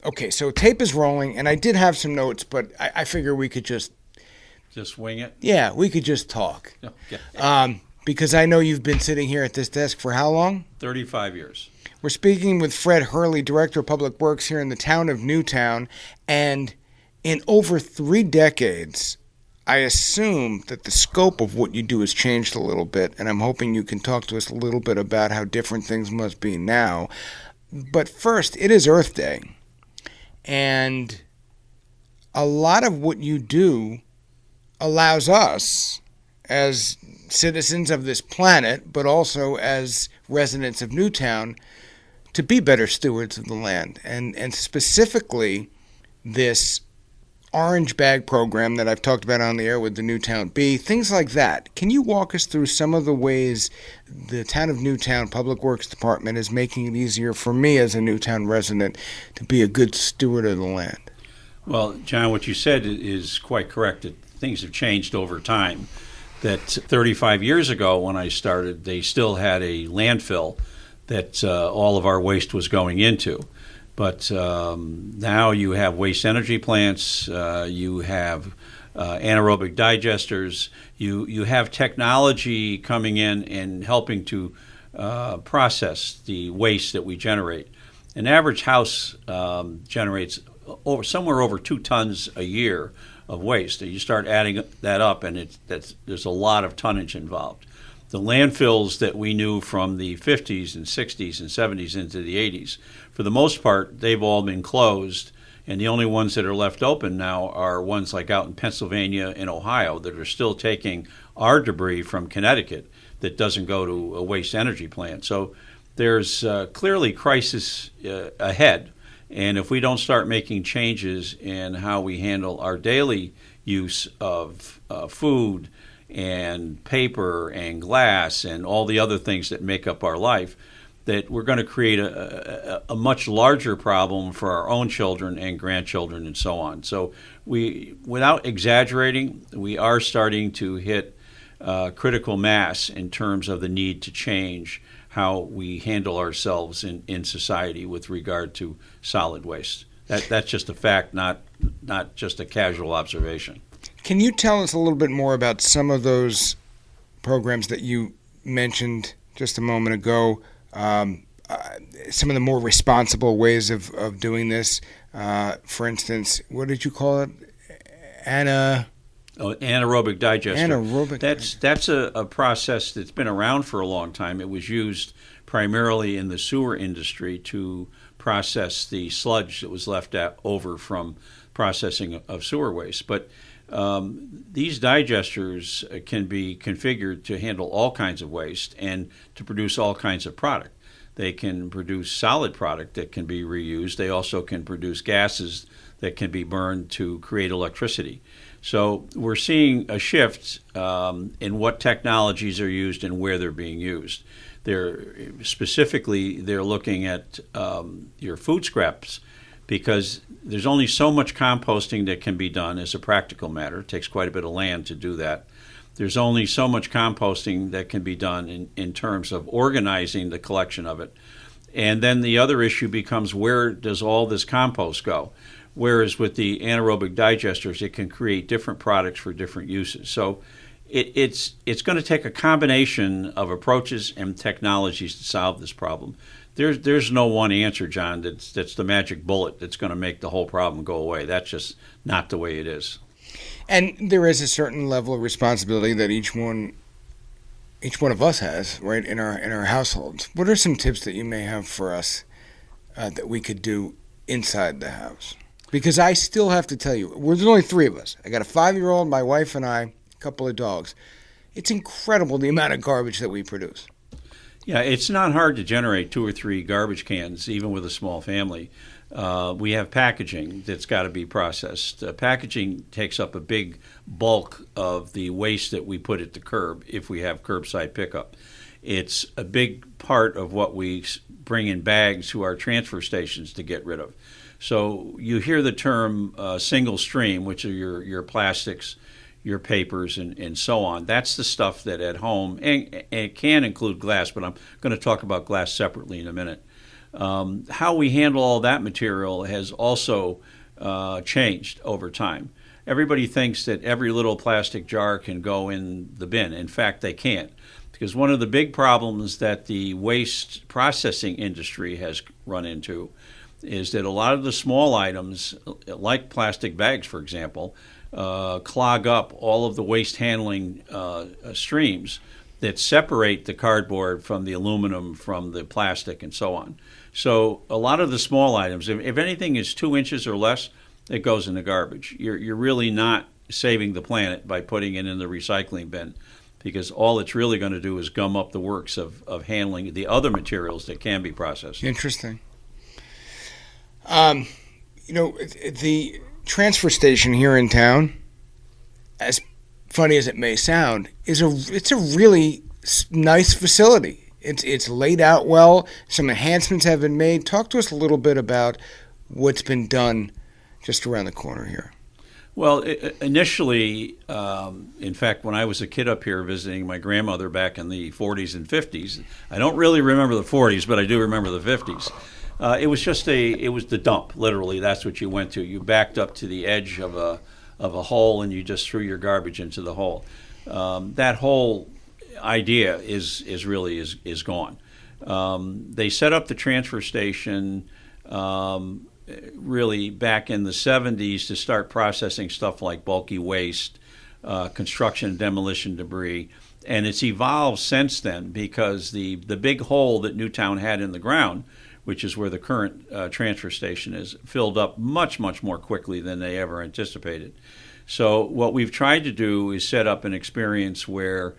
Okay, so tape is rolling, and I did have some notes, but I figure we could just wing it. Yeah, we could just talk. Okay. Because I know you've been sitting here at this desk for how long? 35 years. We're speaking with Fred Hurley, Director of Public Works here in the town of Newtown, and in over 3 decades, I assume that the scope of what you do has changed a little bit, and I'm hoping you can talk to us a little bit about how different things must be now. But first, it is Earth Day, and a lot of what you do allows us, as citizens of this planet, but also as residents of Newtown, to be better stewards of the land. And specifically, this orange bag program that I've talked about on the air with the Newtown Bee, things like that. Can you walk us through some of the ways the town of Newtown Public Works Department is making it easier for me as a Newtown resident to be a good steward of the land? Well, John, what you said is quite correct. That things have changed over time. That 35 years ago when I started, they still had a landfill that all of our waste was going into. But now you have waste energy plants, you have anaerobic digesters, you have technology coming in and helping to process the waste that we generate. An average house generates somewhere over 2 tons a year of waste. You start adding that up, and there's a lot of tonnage involved. The landfills that we knew from the 50s and 60s and 70s into the 80s, for the most part, they've all been closed, and the only ones that are left open now are ones like out in Pennsylvania and Ohio that are still taking our debris from Connecticut that doesn't go to a waste energy plant. So there's clearly crisis ahead, and if we don't start making changes in how we handle our daily use of food and paper and glass and all the other things that make up our life, that we're going to create a much larger problem for our own children and grandchildren and so on. So without exaggerating, we are starting to hit critical mass in terms of the need to change how we handle ourselves in society with regard to solid waste. That's just a fact, not just a casual observation. Can you tell us a little bit more about some of those programs that you mentioned just a moment ago, some of the more responsible ways of doing this? For instance, what did you call it? Anaerobic digester. Anaerobic. That's a process that's been around for a long time. It was used primarily in the sewer industry to process the sludge that was left over from processing of sewer waste. But these digesters can be configured to handle all kinds of waste and to produce all kinds of product. They can produce solid product that can be reused. They also can produce gases that can be burned to create electricity. So we're seeing a shift in what technologies are used and where they're being used. They're looking at your food scraps, because there's only so much composting that can be done as a practical matter. It takes quite a bit of land to do that. There's only so much composting that can be done in terms of organizing the collection of it. And then the other issue becomes, where does all this compost go? Whereas with the anaerobic digesters, it can create different products for different uses. So it's going to take a combination of approaches and technologies to solve this problem. There's no one answer, John, that's the magic bullet that's going to make the whole problem go away. That's just not the way it is. And there is a certain level of responsibility that each one of us has, right, in our households. What are some tips that you may have for us that we could do inside the house? Because I still have to tell you, there's only 3 of us. I got a 5-year-old, my wife and I, a couple of dogs. It's incredible the amount of garbage that we produce. Yeah, it's not hard to generate 2 or 3 garbage cans, even with a small family. We have packaging that's got to be processed. Packaging takes up a big bulk of the waste that we put at the curb if we have curbside pickup. It's a big part of what we bring in bags to our transfer stations to get rid of. So you hear the term single stream, which are your plastics, your papers, and so on. That's the stuff that at home, and it can include glass, but I'm going to talk about glass separately in a minute. How we handle all that material has also changed over time. Everybody thinks that every little plastic jar can go in the bin. In fact, they can't. Because one of the big problems that the waste processing industry has run into is that a lot of the small items, like plastic bags, for example, clog up all of the waste handling streams that separate the cardboard from the aluminum, from the plastic, and so on. So a lot of the small items, if anything is 2 inches or less, it goes in the garbage. You're really not saving the planet by putting it in the recycling bin, because all it's really going to do is gum up the works of handling the other materials that can be processed. Interesting. The transfer station here in town, as funny as it may sound, it's a really nice facility. It's laid out well. Some enhancements have been made. Talk to us a little bit about what's been done just around the corner here. Well, initially, in fact, when I was a kid up here visiting my grandmother back in the 40s and 50s, I don't really remember the 40s, but I do remember the 50s. It was the dump, literally. That's what you went to. You backed up to the edge of a hole and you just threw your garbage into the hole. That whole idea is really gone. They set up the transfer station really back in the 70s to start processing stuff like bulky waste, construction and demolition debris. And it's evolved since then, because the big hole that Newtown had in the ground, which is where the current transfer station is, filled up much, much more quickly than they ever anticipated. So what we've tried to do is set up an experience where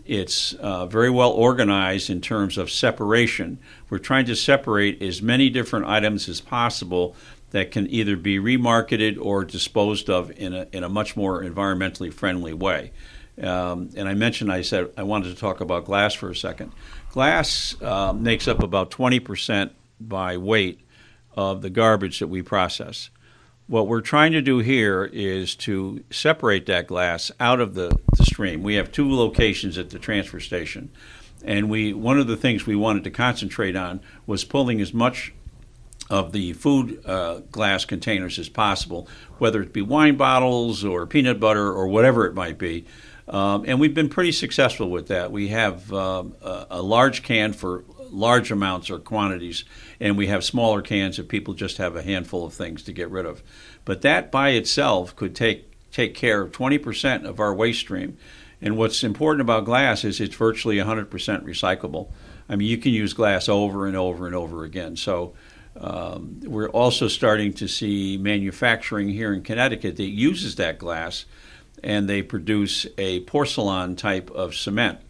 it's very well organized in terms of separation. We're trying to separate as many different items as possible that can either be remarketed or disposed of in a much more environmentally friendly way. And I said I wanted to talk about glass for a second. Glass makes up about 20% by weight of the garbage that we process. What we're trying to do here is to separate that glass out of the stream. We have 2 locations at the transfer station, and one of the things we wanted to concentrate on was pulling as much of the food glass containers as possible, whether it be wine bottles or peanut butter or whatever it might be. And we've been pretty successful with that. We have a large can for large amounts or quantities, and we have smaller cans if people just have a handful of things to get rid of. But that by itself could take care of 20% of our waste stream. And what's important about glass is it's virtually 100% recyclable. I mean, you can use glass over and over and over again. So we're also starting to see manufacturing here in Connecticut that uses that glass, and they produce a porcelain type of cement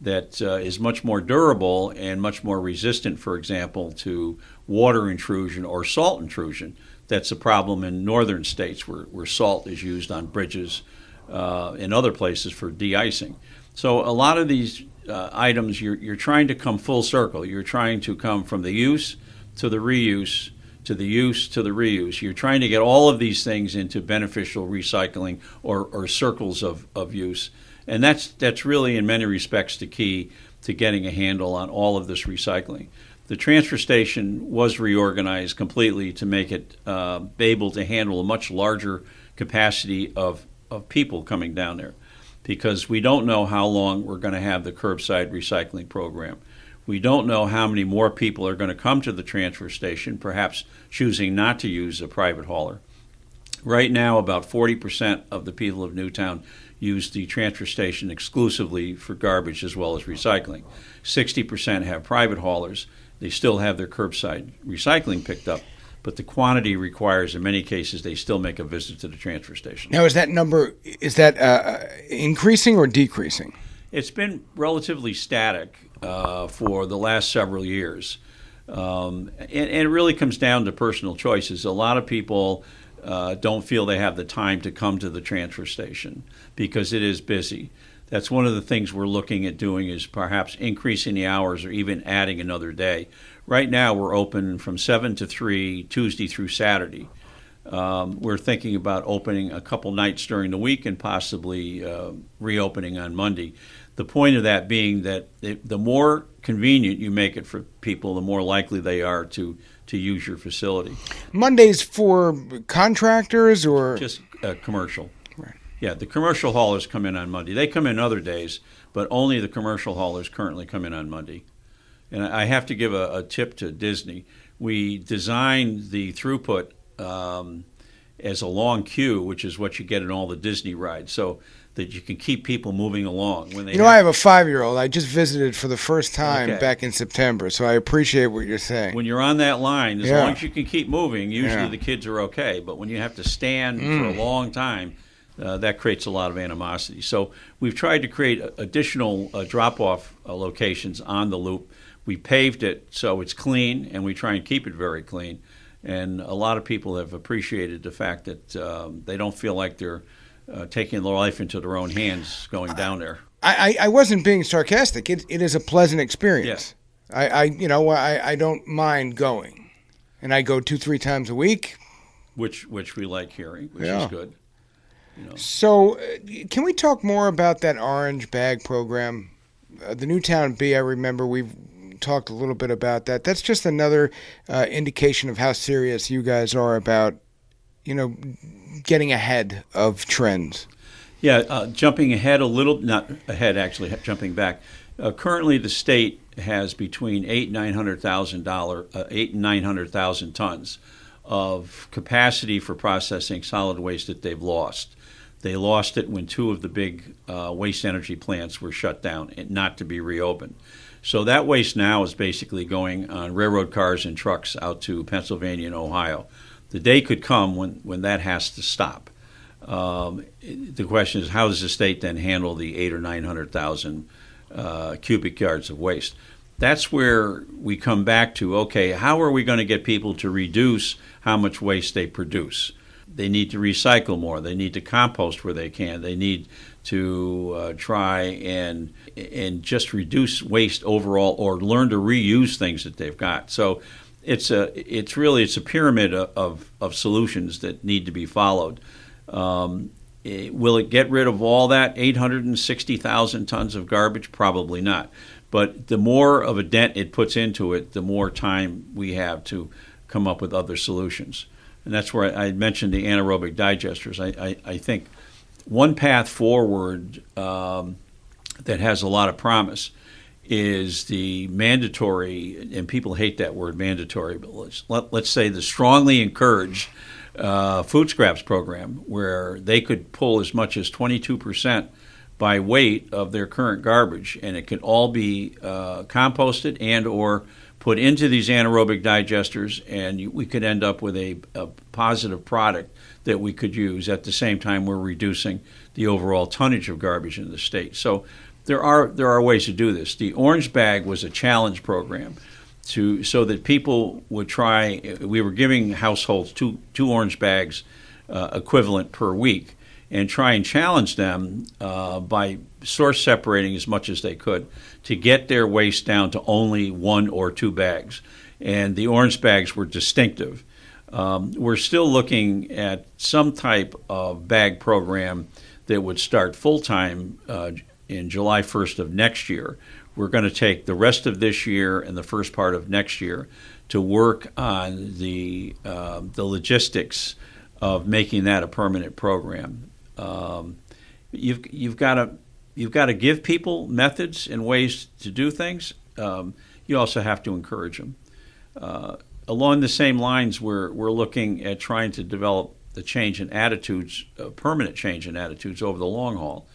that is much more durable and much more resistant, for example, to water intrusion or salt intrusion. That's a problem in northern states where salt is used on bridges and other places for de-icing. So a lot of these items, you're trying to come full circle. You're trying to come from the use to the reuse to the use to the reuse. You're trying to get all of these things into beneficial recycling or circles of use. And that's really, in many respects, the key to getting a handle on all of this recycling. The transfer station was reorganized completely to make it able to handle a much larger capacity of people coming down there, because we don't know how long we're going to have the curbside recycling program. We don't know how many more people are going to come to the transfer station, perhaps choosing not to use a private hauler. Right now, about 40% of the people of Newtown use the transfer station exclusively for garbage as well as recycling. 60% have private haulers. They still have their curbside recycling picked up, but the quantity requires, in many cases, they still make a visit to the transfer station. Now, is that number, increasing or decreasing? It's been relatively static for the last several years. And it really comes down to personal choices. A lot of people don't feel they have the time to come to the transfer station because it is busy. That's one of the things we're looking at doing, is perhaps increasing the hours or even adding another day. Right now we're open from 7 to 3, Tuesday through Saturday. We're thinking about opening a couple nights during the week and possibly reopening on Monday. The point of that being that the more convenient you make it for people, the more likely they are to use your facility. Mondays for contractors or just commercial? Right. Yeah, the commercial haulers come in on Monday. They come in other days, but only the commercial haulers currently come in on Monday. And I have to give a tip to Disney. We designed the throughput as a long queue, which is what you get in all the Disney rides, so that you can keep people moving along. When they I have a 5-year-old. I just visited for the first time Okay. back in September, so I appreciate what you're saying. When you're on that line, as Yeah. long as you can keep moving, usually Yeah. the kids are okay. But when you have to stand for a long time, that creates a lot of animosity. So we've tried to create additional drop-off locations on the loop. We paved it so it's clean, and we try and keep it very clean. And a lot of people have appreciated the fact that they don't feel like they're taking their life into their own hands going down there. I wasn't being sarcastic. It is a pleasant experience. Yeah. I don't mind going, and I go 2-3 times a week. Which we like hearing, which Yeah. is good. So, can we talk more about that orange bag program? The Newtown B, I remember we've talked a little bit about that. That's just another indication of how serious you guys are about, getting ahead of trends. Yeah, jumping ahead a little, not ahead actually, jumping back. Currently, the state has between 800,000 and 900,000 tons of capacity for processing solid waste that they've lost. They lost it when 2 of the big waste energy plants were shut down and not to be reopened. So that waste now is basically going on railroad cars and trucks out to Pennsylvania and Ohio. The day could come when that has to stop. The question is, how does the state then handle the 800,000 or 900,000 cubic yards of waste? That's where we come back to, okay, how are we going to get people to reduce how much waste they produce? They need to recycle more. They need to compost where they can. They need to try and just reduce waste overall, or learn to reuse things that they've got. So it's a pyramid of solutions that need to be followed. Will it get rid of all that 860,000 tons of garbage? Probably not. But the more of a dent it puts into it, the more time we have to come up with other solutions. And that's where I mentioned the anaerobic digesters. I think one path forward that has a lot of promise is the mandatory, and people hate that word mandatory, but let's say the strongly encouraged food scraps program, where they could pull as much as 22% by weight of their current garbage, and it could all be composted and or put into these anaerobic digesters, and we could end up with a positive product that we could use. At the same time, we're reducing the overall tonnage of garbage in the state. So there are ways to do this. The Orange Bag was a challenge program so that people would try. We were giving households two orange bags equivalent per week, and try and challenge them by source separating as much as they could to get their waste down to only 1 or 2 bags. And the orange bags were distinctive. We're still looking at some type of bag program that would start full-time in July 1st of next year. We're going to take the rest of this year and the first part of next year to work on the logistics of making that a permanent program. You've got to give people methods and ways to do things. You also have to encourage them. Along the same lines, we're looking at trying to develop the change in attitudes, permanent change in attitudes over the long haul.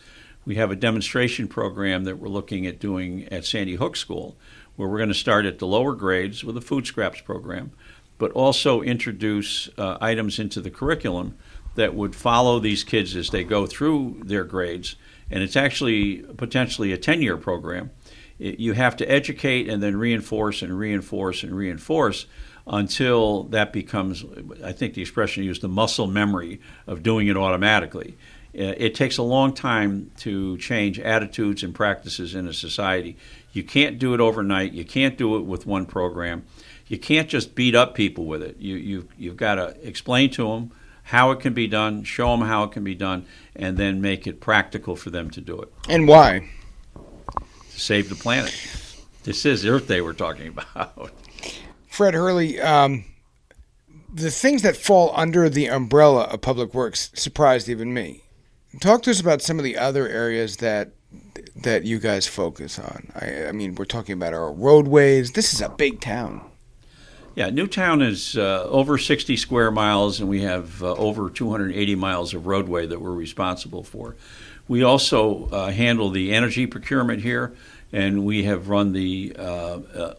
We have a demonstration program that we're looking at doing at Sandy Hook School, where we're going to start at the lower grades with a food scraps program, but also introduce items into the curriculum that would follow these kids as they go through their grades. And it's actually potentially a 10-year program. You have to educate and then reinforce and reinforce and reinforce until that becomes, I think the expression used, the muscle memory of doing it automatically. It takes a long time to change attitudes and practices in a society. You can't do it overnight. You can't do it with one program. You can't just beat up people with it. You've got to explain to them how it can be done, show them how it can be done, and then make it practical for them to do it. And why? To save the planet, This is Earth Day we're talking about. Fred Hurley, the things that fall under the umbrella of Public Works surprised even me. Talk to us about some of the other areas that you guys focus on. I mean, we're talking about our roadways. This is a big town. Yeah, Newtown is over 60 square miles, and we have over 280 miles of roadway that we're responsible for. We also handle the energy procurement here, and we have run the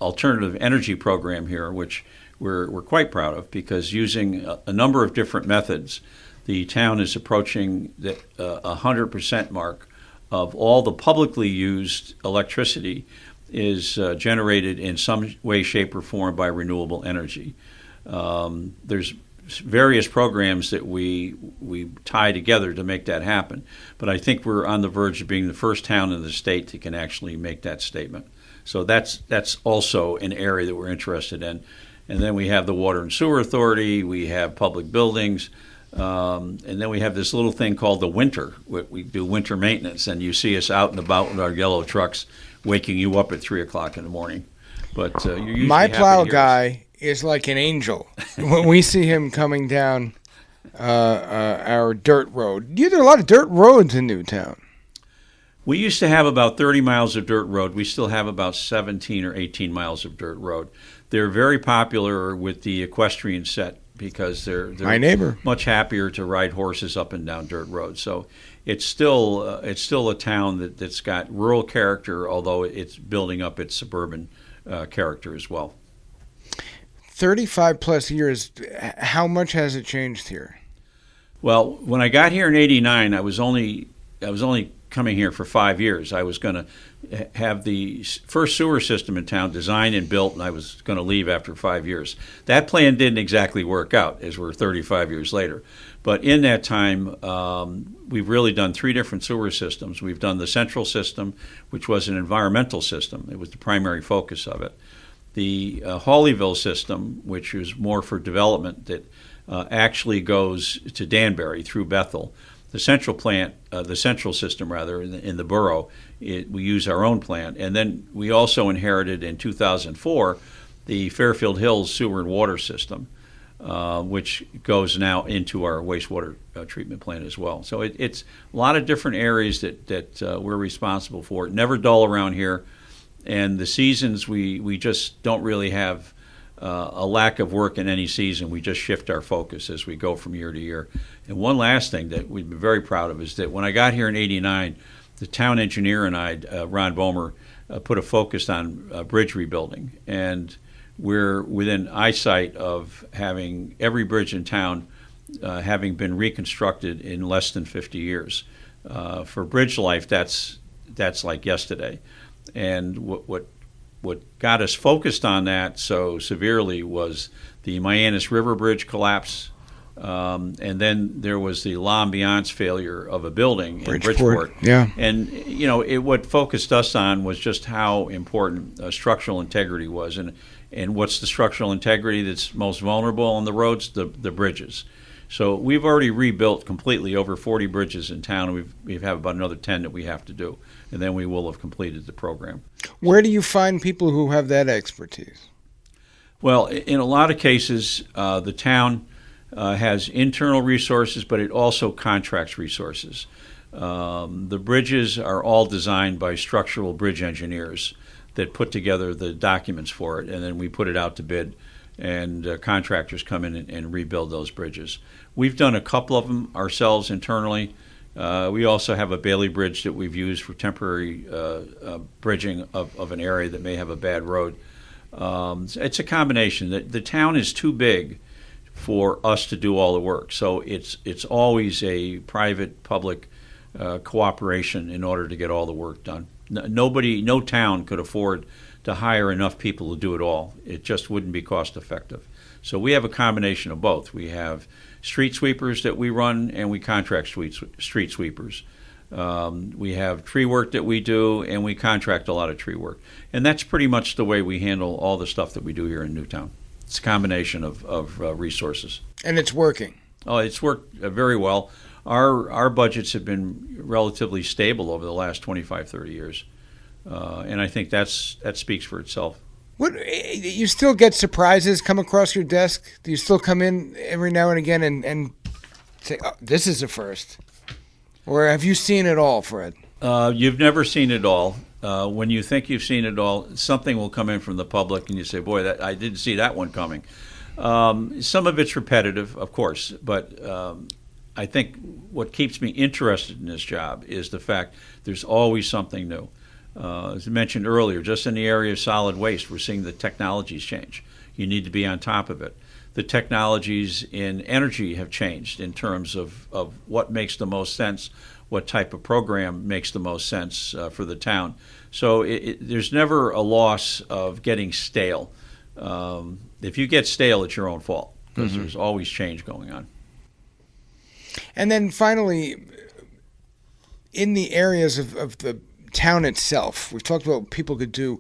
alternative energy program here, which we're quite proud of, because using a number of different methods, the town is approaching the 100% mark of all the publicly used electricity is generated in some way, shape, or form by renewable energy. There's various programs that we tie together to make that happen, but I think we're on the verge of being the first town in the state that can actually make that statement. So that's also an area that we're interested in. And then we have the Water and Sewer Authority, we have public buildings, and then we have this little thing called the winter. We do winter maintenance, and you see us out and about with our yellow trucks waking you up at 3 o'clock in the morning. But you're usually my happy plow to hear us. guy is like an angel when we see him coming down our dirt road. There are a lot of dirt roads in Newtown. We used to have about 30 miles of dirt road. We still have about 17 or 18 miles of dirt road. They're very popular with the equestrian set because they're My neighbor. much happier to ride horses up and down dirt roads. So it's still a town that's got rural character, although it's building up its suburban character as well. 35 plus years, how much has it changed here? Well, when I got here in '89, I was only coming here for 5 years. I was going to have the first sewer system in town designed and built, and I was going to leave after 5 years. That plan didn't exactly work out, as we're 35 years later. But in that time, we've really done 3 different sewer systems. We've done the central system, which was an environmental system. It was the primary focus of it. The Hawleyville system, which is more for development, that actually goes to Danbury through Bethel. The central plant, the central system rather, in the borough, we use our own plant. And then we also inherited in 2004 the Fairfield Hills sewer and water system, which goes now into our wastewater treatment plant as well. So it's a lot of different areas that we're responsible for. Never dull around here. And the seasons, we just don't really have a lack of work in any season. We just shift our focus as we go from year to year. And one last thing that we've been very proud of is that when I got here in '89, the town engineer and I, Ron Bomer, put a focus on bridge rebuilding. And we're within eyesight of having every bridge in town having been reconstructed in less than 50 years. For bridge life, that's like yesterday. And what got us focused on that so severely was the Iannuzzi River Bridge collapse, and then there was the l'ambiance failure of a building in Bridgeport. Yeah. And what focused us on was just how important structural integrity was, and what's the structural integrity that's most vulnerable on the roads? The bridges. So we've already rebuilt completely over 40 bridges in town, and we have about another 10 that we have to do, and then we will have completed the program. Where do you find people who have that expertise? Well, in a lot of cases, the town has internal resources, but it also contracts resources. The bridges are all designed by structural bridge engineers that put together the documents for it, and then we put it out to bid, and contractors come in and rebuild those bridges. We've done a couple of them ourselves internally. We also have a Bailey Bridge that we've used for temporary bridging of an area that may have a bad road. It's a combination. The town is too big for us to do all the work, so it's always a private-public cooperation in order to get all the work done. No town could afford to hire enough people to do it all. It just wouldn't be cost effective. So we have a combination of both. We have street sweepers that we run, and we contract street sweepers. We have tree work that we do, and we contract a lot of tree work. And that's pretty much the way we handle all the stuff that we do here in Newtown. It's a combination of resources. And it's working. Oh, it's worked very well. Our budgets have been relatively stable over the last 25, 30 years. And I think that speaks for itself. What, you still get surprises come across your desk? Do you still come in every now and again and say, oh, this is a first? Or have you seen it all, Fred? You've never seen it all. When you think you've seen it all, something will come in from the public, and you say, boy, I didn't see that one coming. Some of it's repetitive, of course, but I think what keeps me interested in this job is the fact there's always something new. As I mentioned earlier, just in the area of solid waste, we're seeing the technologies change. You need to be on top of it. The technologies in energy have changed in terms of what makes the most sense, what type of program makes the most sense for the town. So there's never a loss of getting stale. If you get stale, it's your own fault, because there's always change going on. And then finally, in the areas of the town itself, we've talked about what people could do.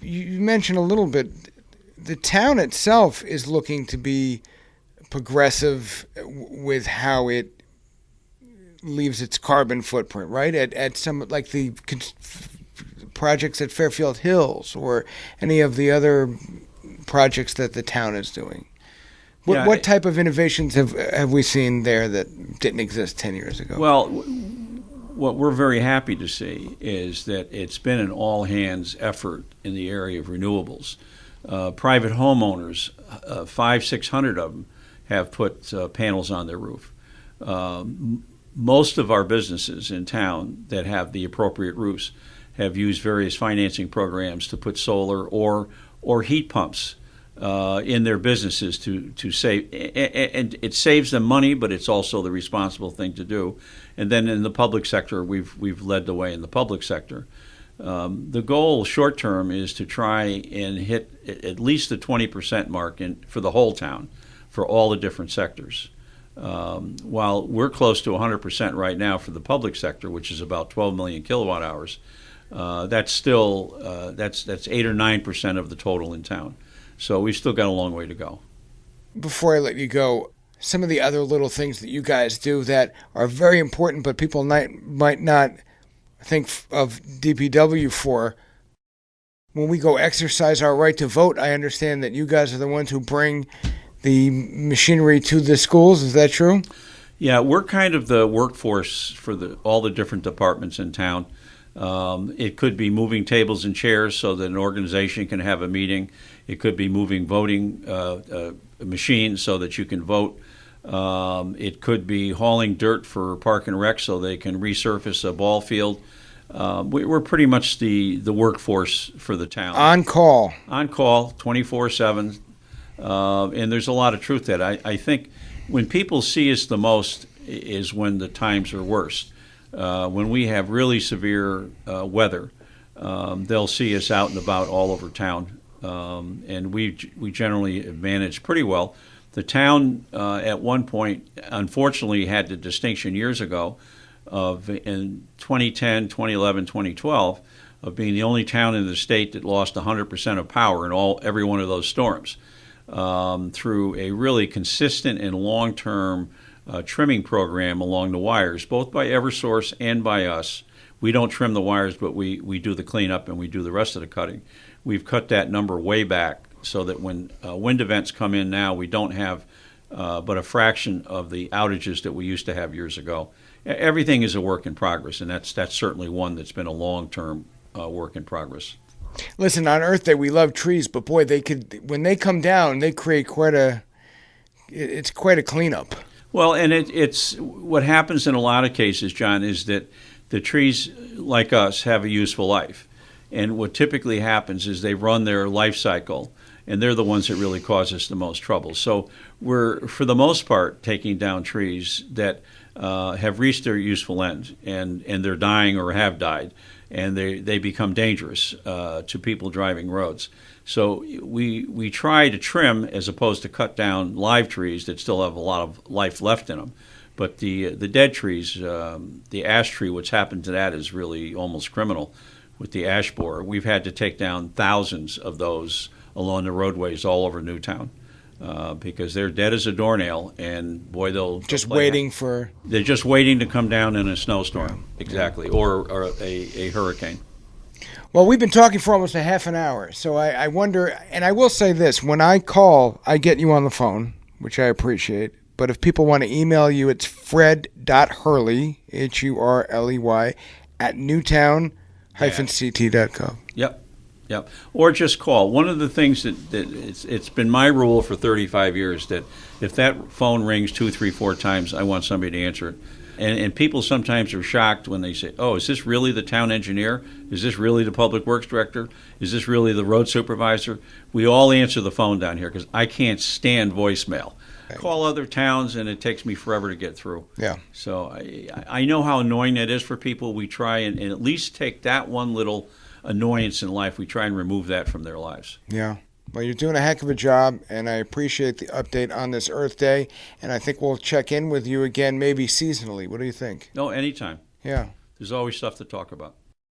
You mentioned a little bit, the town itself is looking to be progressive with how it leaves its carbon footprint, right? At some, like the projects at Fairfield Hills or any of the other projects that the town is doing. What type of innovations have we seen there that didn't exist 10 years ago? Well, what we're very happy to see is that it's been an all-hands effort in the area of renewables. Private homeowners, 500-600 of them, have put panels on their roof. Most of our businesses in town that have the appropriate roofs have used various financing programs to put solar or heat pumps in their businesses to save, and it saves them money, but it's also the responsible thing to do. And then in the public sector, we've led the way in the public sector. The goal short term is to try and hit at least the 20% mark for the whole town, for all the different sectors. While we're close to 100% right now for the public sector, which is about 12 million kilowatt hours, that's still that's 8 or 9% of the total in town. So we've still got a long way to go. Before I let you go, some of the other little things that you guys do that are very important, but people might not think of DPW for. When we go exercise our right to vote, I understand that you guys are the ones who bring the machinery to the schools. Is that true? Yeah, we're kind of the workforce for all the different departments in town. It could be moving tables and chairs so that an organization can have a meeting. It could be moving voting machines so that you can vote. It could be hauling dirt for Park and Rec so they can resurface a ball field. We're pretty much the workforce for the town. On call. On call, 24/7. And there's a lot of truth to that. I think when people see us the most is when the times are worst. When we have really severe weather, they'll see us out and about all over town. And we generally manage pretty well. The town at one point, unfortunately, had the distinction years ago of, in 2010, 2011, 2012, of being the only town in the state that lost 100% of power in every one of those storms through a really consistent and long-term trimming program along the wires, both by Eversource and by us. We don't trim the wires, but we do the cleanup and we do the rest of the cutting. We've cut that number way back so that when wind events come in now, we don't have but a fraction of the outages that we used to have years ago. Everything is a work in progress, and that's certainly one that's been a long-term work in progress. Listen, on Earth Day, we love trees, but boy, when they come down, they create quite a cleanup. Well, and it's what happens in a lot of cases, John, is that the trees, like us, have a useful life. And what typically happens is they run their life cycle, and they're the ones that really cause us the most trouble. So we're, for the most part, taking down trees that have reached their useful end, and they're dying or have died, and they become dangerous to people driving roads. So we try to trim as opposed to cut down live trees that still have a lot of life left in them. But the dead trees, the ash tree, what's happened to that is really almost criminal with the ash borer. We've had to take down thousands of those along the roadways all over Newtown because they're dead as a doornail, and boy, they're just waiting to come down in a snowstorm, exactly, or a hurricane. Well, we've been talking for almost a half an hour, so I wonder, and I will say this, when I call, I get you on the phone, which I appreciate, but if people want to email you, it's fred.hurley, Hurley, at newtown-ct.gov. Yep. Or just call. One of the things that it's been my rule for 35 years that if that phone rings 2, 3, 4 times, I want somebody to answer it. And people sometimes are shocked when they say, oh, is this really the town engineer? Is this really the public works director? Is this really the road supervisor? We all answer the phone down here because I can't stand voicemail. I call other towns, and it takes me forever to get through. Yeah. So I know how annoying that is for people. We try and at least take that one little annoyance in life. We try and remove that from their lives. Yeah. Well, you're doing a heck of a job, and I appreciate the update on this Earth Day, and I think we'll check in with you again maybe seasonally. What do you think? No, anytime. Yeah. There's always stuff to talk about.